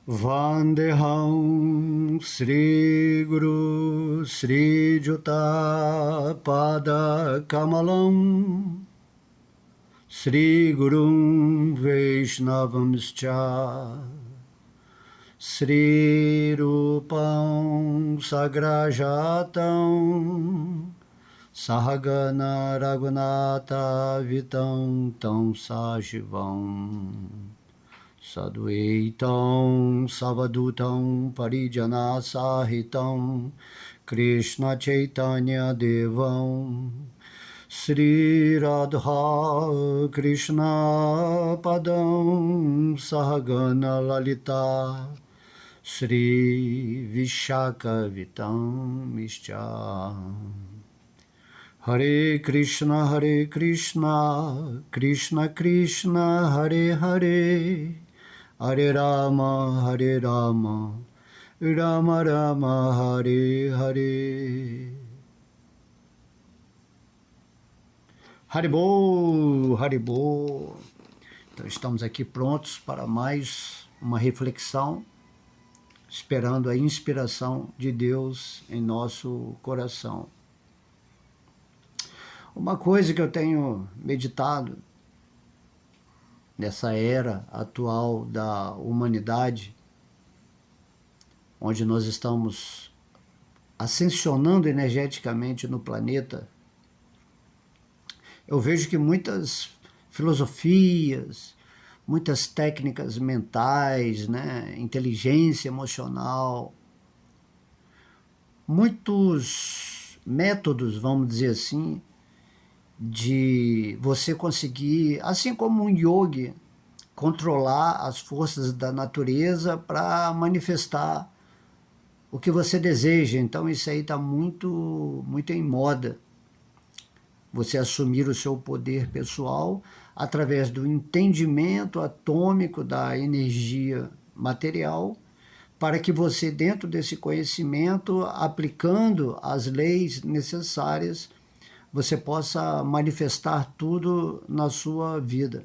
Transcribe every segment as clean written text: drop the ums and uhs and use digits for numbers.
Vandeham Sri Guru Sri Juta Pada Kamalam Sri Gurum Vaishnavamscha Sri Rupam Sagrajatam Sahagana Raghunatha Vitam Tam Sajivam Sadvaitam Savadutam Parijana Sahitam Krishna Chaitanya Devam Sri Radha Krishna Padam Sahagana Lalita Sri Vishaka Vitam Mischa Hare Krishna Krishna Krishna Hare Hare Hare Rama Rama Rama Hare Hare. Haribol, Haribol. Então estamos aqui prontos para mais uma reflexão, esperando a inspiração de Deus em nosso coração. Uma coisa que eu tenho meditado nessa era atual da humanidade, onde nós estamos ascensionando energeticamente no planeta, eu vejo que muitas filosofias, muitas técnicas mentais, né, inteligência emocional, muitos métodos, vamos dizer assim, de você conseguir, assim como um yogi, controlar as forças da natureza para manifestar o que você deseja. Então isso aí está muito em moda. Você assumir o seu poder pessoal através do entendimento atômico da energia material, para que você, dentro desse conhecimento, aplicando as leis necessárias, você possa manifestar tudo na sua vida.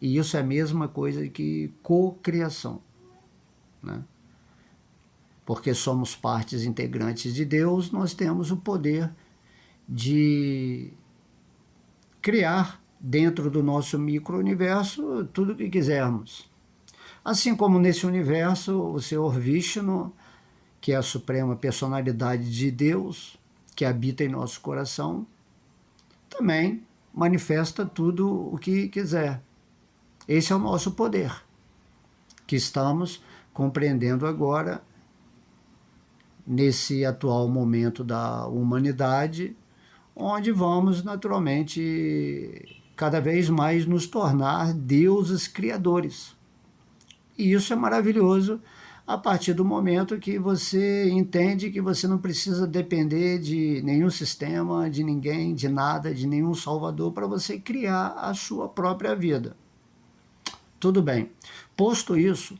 E isso é a mesma coisa que cocriação, né? Porque somos partes integrantes de Deus, nós temos o poder de criar dentro do nosso micro-universo tudo o que quisermos. Assim como nesse universo, o Senhor Vishnu, que é a suprema personalidade de Deus, que habita em nosso coração, também manifesta tudo o que quiser. Esse é o nosso poder, que estamos compreendendo agora, nesse atual momento da humanidade, onde vamos naturalmente cada vez mais nos tornar deuses criadores. E isso é maravilhoso a partir do momento que você entende que você não precisa depender de nenhum sistema, de ninguém, de nada, de nenhum salvador para você criar a sua própria vida. Tudo bem. Posto isso,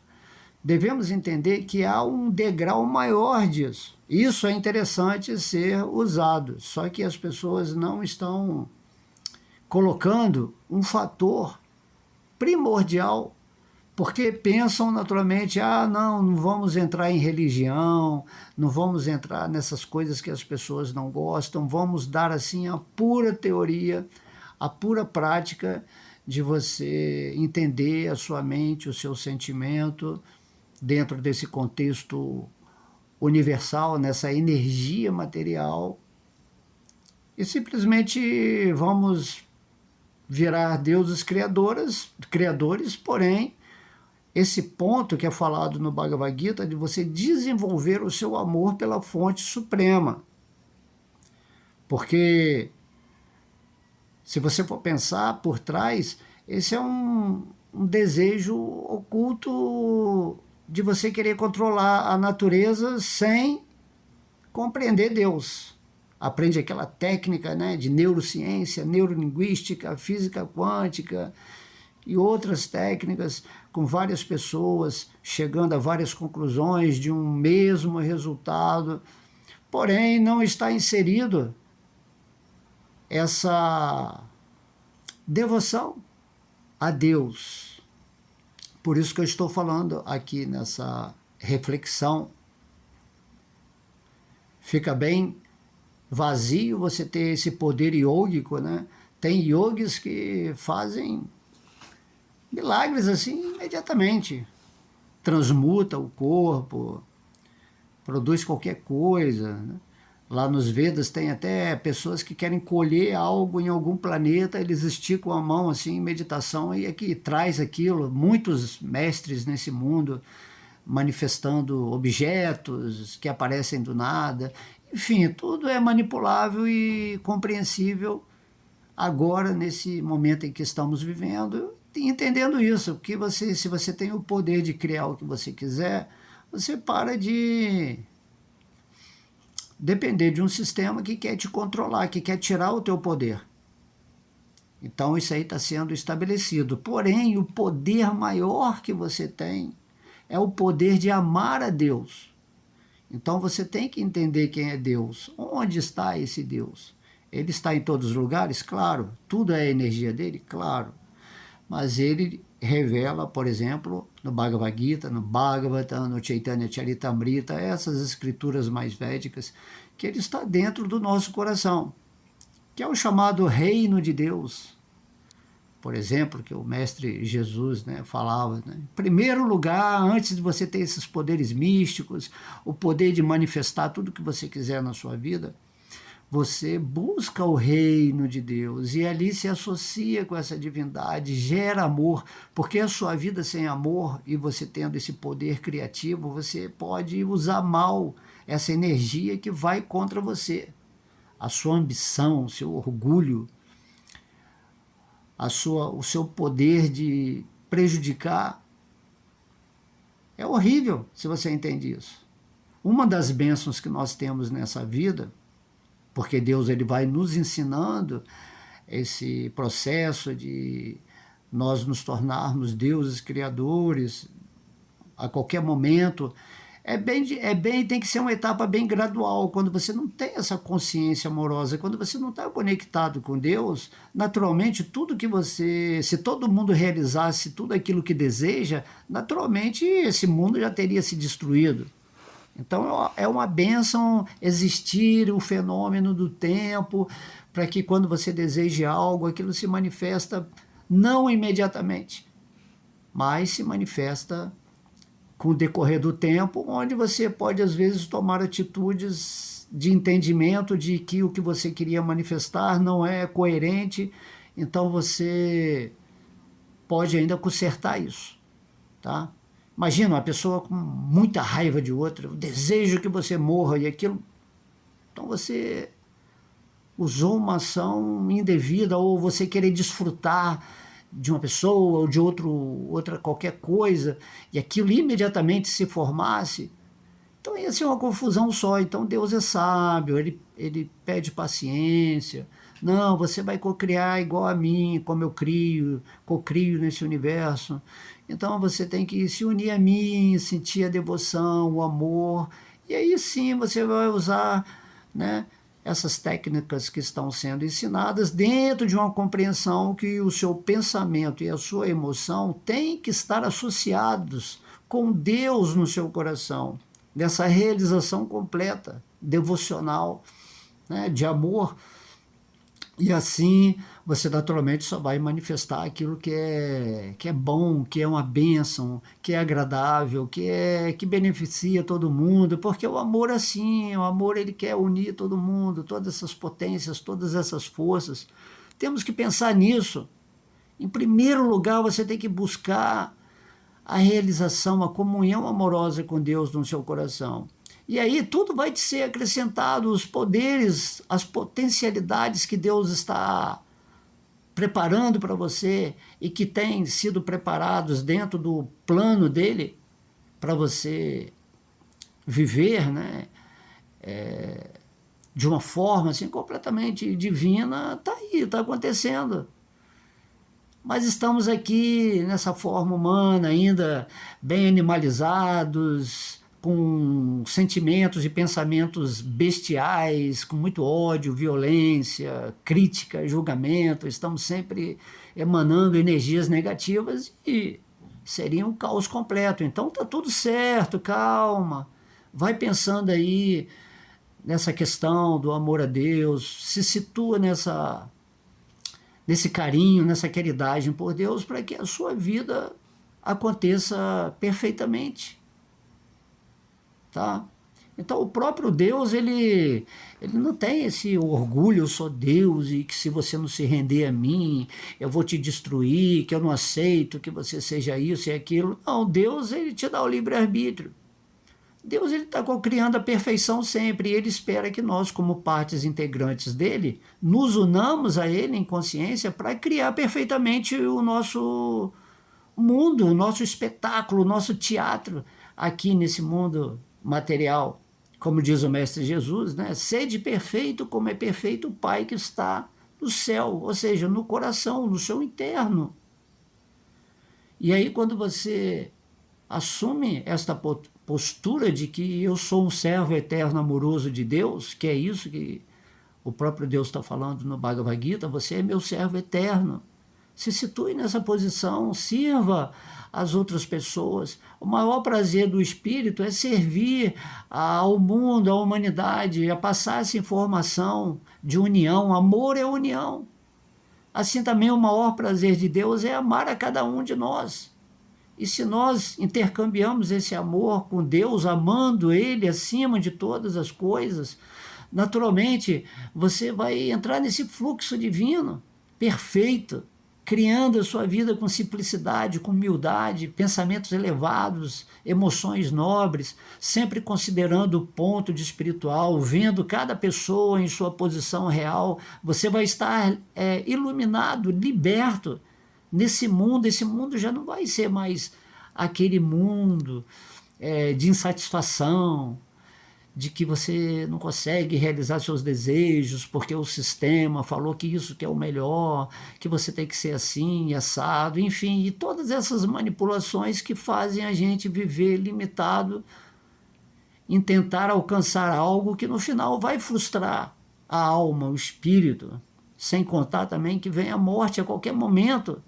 devemos entender que há um degrau maior disso. Isso é interessante ser usado, só que as pessoas não estão colocando um fator primordial, porque pensam naturalmente, não vamos entrar em religião, não vamos entrar nessas coisas que as pessoas não gostam, vamos dar assim a pura teoria, a pura prática de você entender a sua mente, o seu sentimento, dentro desse contexto universal, nessa energia material, e simplesmente vamos virar deuses criadores, porém, esse ponto que é falado no Bhagavad Gita, de você desenvolver o seu amor pela fonte suprema. Porque, se você for pensar por trás, esse é um desejo oculto de você querer controlar a natureza sem compreender Deus. Aprende aquela técnica, né, de neurociência, neurolinguística, física quântica e outras técnicas, com várias pessoas chegando a várias conclusões de um mesmo resultado, porém não está inserido essa devoção a Deus. Por isso que eu estou falando aqui nessa reflexão. Fica bem vazio você ter esse poder yógico, né? Tem yogis que fazem milagres assim imediatamente. Transmuta o corpo, produz qualquer coisa, né? Lá nos Vedas tem até pessoas que querem colher algo em algum planeta, eles esticam a mão assim em meditação e é que traz aquilo. Muitos mestres nesse mundo manifestando objetos que aparecem do nada. Enfim, tudo é manipulável e compreensível agora, nesse momento em que estamos vivendo, entendendo isso, que você, se você tem o poder de criar o que você quiser, você para de depender de um sistema que quer te controlar, que quer tirar o teu poder. Então isso aí está sendo estabelecido. Porém, o poder maior que você tem é o poder de amar a Deus. Então você tem que entender quem é Deus. Onde está esse Deus? Ele está em todos os lugares? Claro. Tudo é a energia dele? Claro. Mas ele revela, por exemplo, no Bhagavad Gita, no Bhagavatam, no Chaitanya Charitamrita, essas escrituras mais védicas, que ele está dentro do nosso coração, que é o chamado reino de Deus. Por exemplo, que o mestre Jesus, né, falava, né? Em primeiro lugar, antes de você ter esses poderes místicos, o poder de manifestar tudo que você quiser na sua vida, você busca o reino de Deus e ali se associa com essa divindade, gera amor, porque a sua vida sem amor e você tendo esse poder criativo, você pode usar mal essa energia que vai contra você. A sua ambição, o seu orgulho, o seu poder de prejudicar é horrível se você entende isso. Uma das bênçãos que nós temos nessa vida, porque Deus ele vai nos ensinando esse processo de nós nos tornarmos deuses criadores a qualquer momento, tem que ser uma etapa bem gradual. Quando você não tem essa consciência amorosa, quando você não está conectado com Deus, naturalmente tudo que você, se todo mundo realizasse tudo aquilo que deseja, naturalmente esse mundo já teria se destruído. Então é uma bênção existir o fenômeno do tempo, para que quando você deseje algo, aquilo se manifesta não imediatamente, mas se manifesta com o decorrer do tempo, onde você pode às vezes tomar atitudes de entendimento de que o que você queria manifestar não é coerente, então você pode ainda consertar isso, tá? Imagina uma pessoa com muita raiva de outra, o desejo que você morra e aquilo. Então você usou uma ação indevida, ou você querer desfrutar de uma pessoa ou de outra qualquer coisa, e aquilo imediatamente se formasse. Então ia ser uma confusão só. Então Deus é sábio, ele pede paciência. Não, você vai cocriar igual a mim, como eu cocrio nesse universo. Então você tem que se unir a mim, sentir a devoção, o amor, e aí sim você vai usar, né, essas técnicas que estão sendo ensinadas dentro de uma compreensão que o seu pensamento e a sua emoção têm que estar associados com Deus no seu coração, dessa realização completa, devocional, né, de amor. E assim você naturalmente só vai manifestar aquilo que é bom, que é uma bênção, que é agradável, que beneficia todo mundo, porque o amor é assim, o amor ele quer unir todo mundo, todas essas potências, todas essas forças. Temos que pensar nisso. Em primeiro lugar, você tem que buscar a realização, a comunhão amorosa com Deus no seu coração. E aí tudo vai te ser acrescentado, os poderes, as potencialidades que Deus está preparando para você e que têm sido preparados dentro do plano dele para você viver, né, de uma forma assim completamente divina, está aí, está acontecendo. Mas estamos aqui nessa forma humana, ainda bem animalizados, com sentimentos e pensamentos bestiais, com muito ódio, violência, crítica, julgamento. Estamos sempre emanando energias negativas e seria um caos completo. Então tá tudo certo, calma. Vai pensando aí nessa questão do amor a Deus, se situa nesse carinho, nessa caridade por Deus, para que a sua vida aconteça perfeitamente, tá? Então o próprio Deus, ele não tem esse orgulho, eu sou Deus e que se você não se render a mim, eu vou te destruir, que eu não aceito que você seja isso e aquilo. Não, Deus, ele te dá o livre-arbítrio. Deus, ele está criando a perfeição sempre, e ele espera que nós, como partes integrantes dele, nos unamos a ele em consciência para criar perfeitamente o nosso mundo, o nosso espetáculo, o nosso teatro aqui nesse mundo material. Como diz o Mestre Jesus, né? Sede perfeito como é perfeito o Pai que está no céu, ou seja, no coração, no seu interno. E aí quando você assume esta postura de que eu sou um servo eterno amoroso de Deus, que é isso que o próprio Deus está falando no Bhagavad Gita, você é meu servo eterno. Se situe nessa posição, sirva as outras pessoas. O maior prazer do espírito é servir ao mundo, à humanidade, a passar essa informação de união. Amor é união. Assim também o maior prazer de Deus é amar a cada um de nós. E se nós intercambiamos esse amor com Deus, amando Ele acima de todas as coisas, naturalmente você vai entrar nesse fluxo divino, perfeito, criando a sua vida com simplicidade, com humildade, pensamentos elevados, emoções nobres, sempre considerando o ponto de espiritual, vendo cada pessoa em sua posição real. Você vai estar iluminado, liberto nesse mundo. Esse mundo já não vai ser mais aquele mundo de insatisfação, de que você não consegue realizar seus desejos porque o sistema falou que isso que é o melhor, que você tem que ser assim, assado, enfim, e todas essas manipulações que fazem a gente viver limitado em tentar alcançar algo que no final vai frustrar a alma, o espírito, sem contar também que vem a morte a qualquer momento.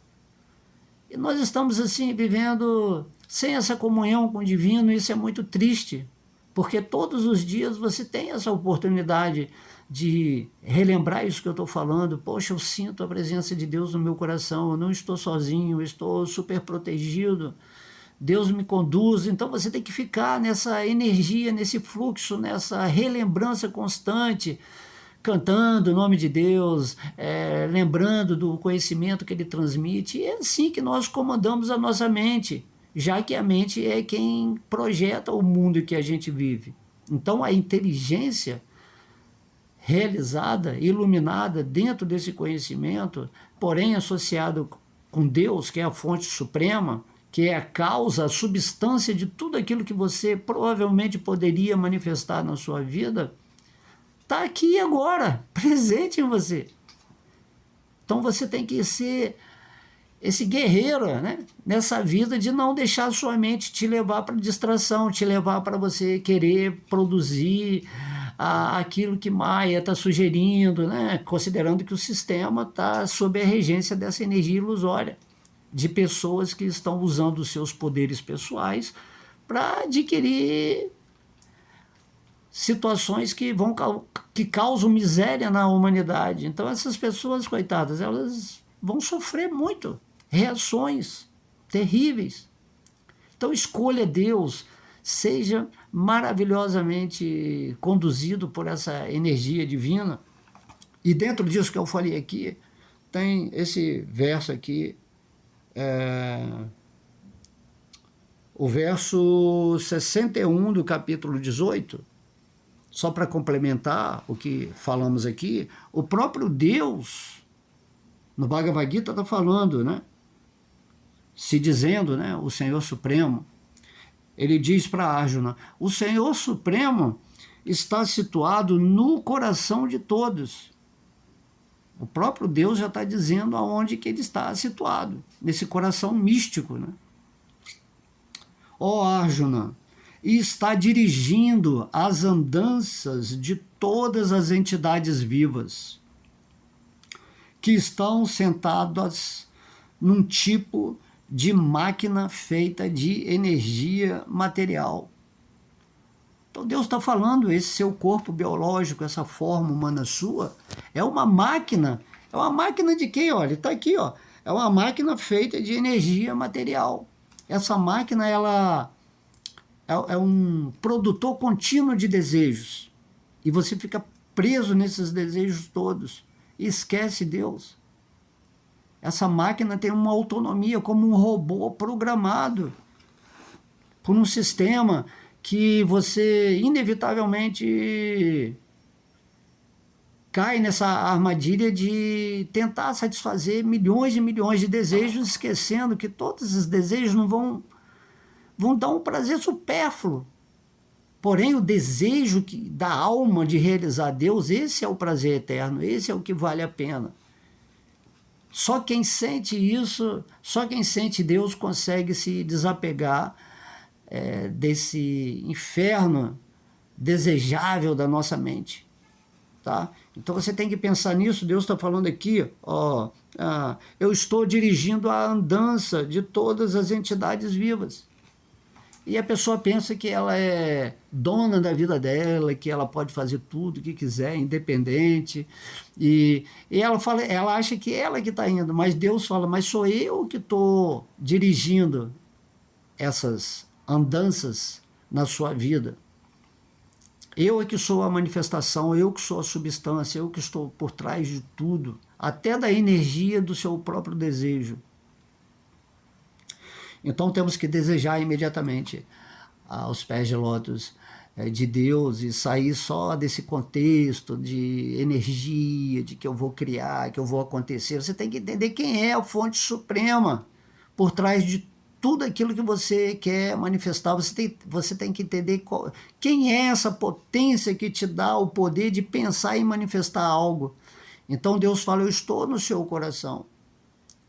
E nós estamos assim vivendo sem essa comunhão com o divino, e isso é muito triste. Porque todos os dias você tem essa oportunidade de relembrar isso que eu estou falando. Poxa, eu sinto a presença de Deus no meu coração, eu não estou sozinho, eu estou super protegido, Deus me conduz. Então você tem que ficar nessa energia, nesse fluxo, nessa relembrança constante, cantando o nome de Deus, lembrando do conhecimento que Ele transmite. E é assim que nós comandamos a nossa mente, já que a mente é quem projeta o mundo em que a gente vive. Então a inteligência realizada, iluminada dentro desse conhecimento, porém associado com Deus, que é a fonte suprema, que é a causa, a substância de tudo aquilo que você provavelmente poderia manifestar na sua vida, está aqui agora, presente em você. Então você tem que ser esse guerreiro, né, nessa vida, de não deixar a sua mente te levar para distração, te levar para você querer produzir aquilo que Maia está sugerindo, né, considerando que o sistema está sob a regência dessa energia ilusória, de pessoas que estão usando os seus poderes pessoais para adquirir situações que causam miséria na humanidade. Então essas pessoas, coitadas, elas vão sofrer muito, reações terríveis. Então escolha Deus, seja maravilhosamente conduzido por essa energia divina. E dentro disso que eu falei aqui, tem esse verso aqui, o verso 61 do capítulo 18, só para complementar o que falamos aqui, o próprio Deus, no Bhagavad Gita, está falando, né? Se dizendo, né, o Senhor Supremo, ele diz para Arjuna, o Senhor Supremo está situado no coração de todos. O próprio Deus já está dizendo aonde que ele está situado, nesse coração místico, né? Ó Arjuna, e está dirigindo as andanças de todas as entidades vivas que estão sentadas num tipo de máquina feita de energia material. Então Deus está falando, esse seu corpo biológico, essa forma humana sua, é uma máquina de quê? Olha, está aqui, ó. É uma máquina feita de energia material. Essa máquina, ela é um produtor contínuo de desejos. E você fica preso nesses desejos todos e esquece Deus. Essa máquina tem uma autonomia como um robô programado por um sistema que você inevitavelmente cai nessa armadilha de tentar satisfazer milhões e milhões de desejos, esquecendo que todos esses desejos não vão dar um prazer supérfluo. Porém, o desejo da alma de realizar Deus, esse é o prazer eterno, esse é o que vale a pena. Só quem sente isso, só quem sente Deus consegue se desapegar desse inferno desejável da nossa mente. Tá? Então você tem que pensar nisso. Deus está falando aqui, ó, eu estou dirigindo a andança de todas as entidades vivas. E a pessoa pensa que ela é dona da vida dela, que ela pode fazer tudo o que quiser, independente. E ela acha que ela que está indo, mas Deus fala, mas sou eu que estou dirigindo essas andanças na sua vida. Eu é que sou a manifestação, eu que sou a substância, eu que estou por trás de tudo, até da energia do seu próprio desejo. Então temos que desejar imediatamente aos pés de lótus de Deus e sair só desse contexto de energia, de que eu vou criar, que eu vou acontecer. Você tem que entender quem é a fonte suprema por trás de tudo aquilo que você quer manifestar. Você tem que entender quem é essa potência que te dá o poder de pensar e manifestar algo. Então Deus fala, eu estou no seu coração.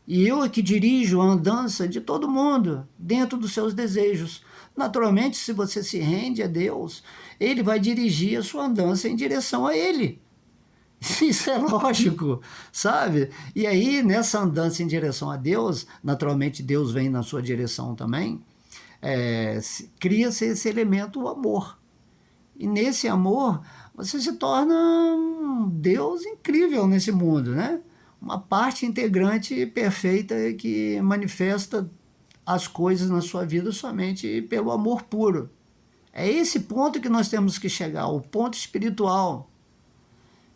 E eu é que dirijo a andança de todo mundo dentro dos seus desejos. Naturalmente, se você se rende a Deus, Ele vai dirigir a sua andança em direção a Ele. Isso é lógico, sabe? E aí, nessa andança em direção a Deus, naturalmente Deus vem na sua direção também, cria-se esse elemento, o amor. E nesse amor, você se torna um Deus incrível nesse mundo, né? Uma parte integrante perfeita que manifesta as coisas na sua vida somente pelo amor puro. É esse ponto que nós temos que chegar, o ponto espiritual.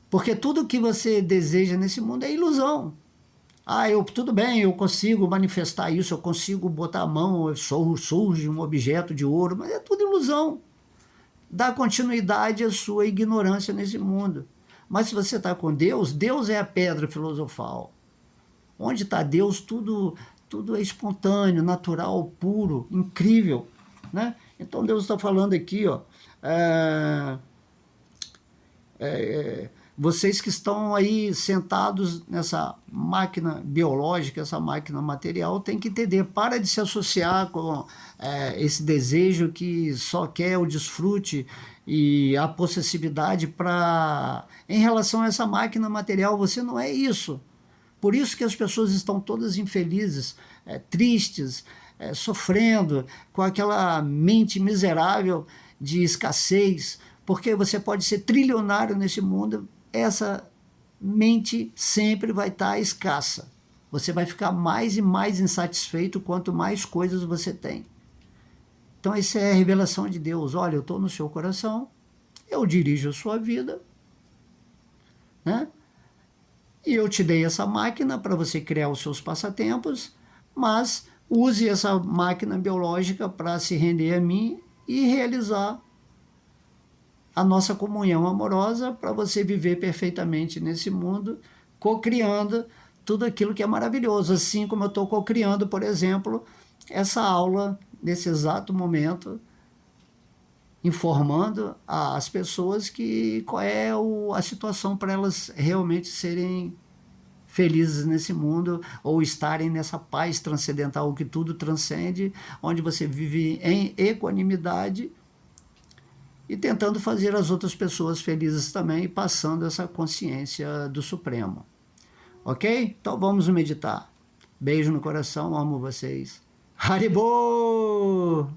Porque tudo que você deseja nesse mundo é ilusão. Tudo bem, eu consigo manifestar isso, eu consigo botar a mão, surge um objeto de ouro, mas é tudo ilusão. Dá continuidade à sua ignorância nesse mundo. Mas se você está com Deus, Deus é a pedra filosofal. Onde está Deus, tudo é espontâneo, natural, puro, incrível. Né? Então Deus está falando aqui, ó, vocês que estão aí sentados nessa máquina biológica, essa máquina material, tem que entender, para de se associar com esse desejo que só quer o desfrute e a possessividade em relação a essa máquina material. Você não é isso. Por isso que as pessoas estão todas infelizes, tristes, sofrendo, com aquela mente miserável de escassez, porque você pode ser trilionário nesse mundo, essa mente sempre vai estar escassa. Você vai ficar mais e mais insatisfeito quanto mais coisas você tem. Então essa é a revelação de Deus. Olha, eu estou no seu coração, eu dirijo a sua vida, né? E eu te dei essa máquina para você criar os seus passatempos, mas use essa máquina biológica para se render a mim e realizar a nossa comunhão amorosa, para você viver perfeitamente nesse mundo, co-criando tudo aquilo que é maravilhoso. Assim como eu estou co-criando, por exemplo, essa aula nesse exato momento, informando as pessoas qual é a situação para elas realmente serem felizes nesse mundo, ou estarem nessa paz transcendental que tudo transcende, onde você vive em equanimidade e tentando fazer as outras pessoas felizes também, passando essa consciência do Supremo. Ok? Então vamos meditar. Beijo no coração, amo vocês. Haribo!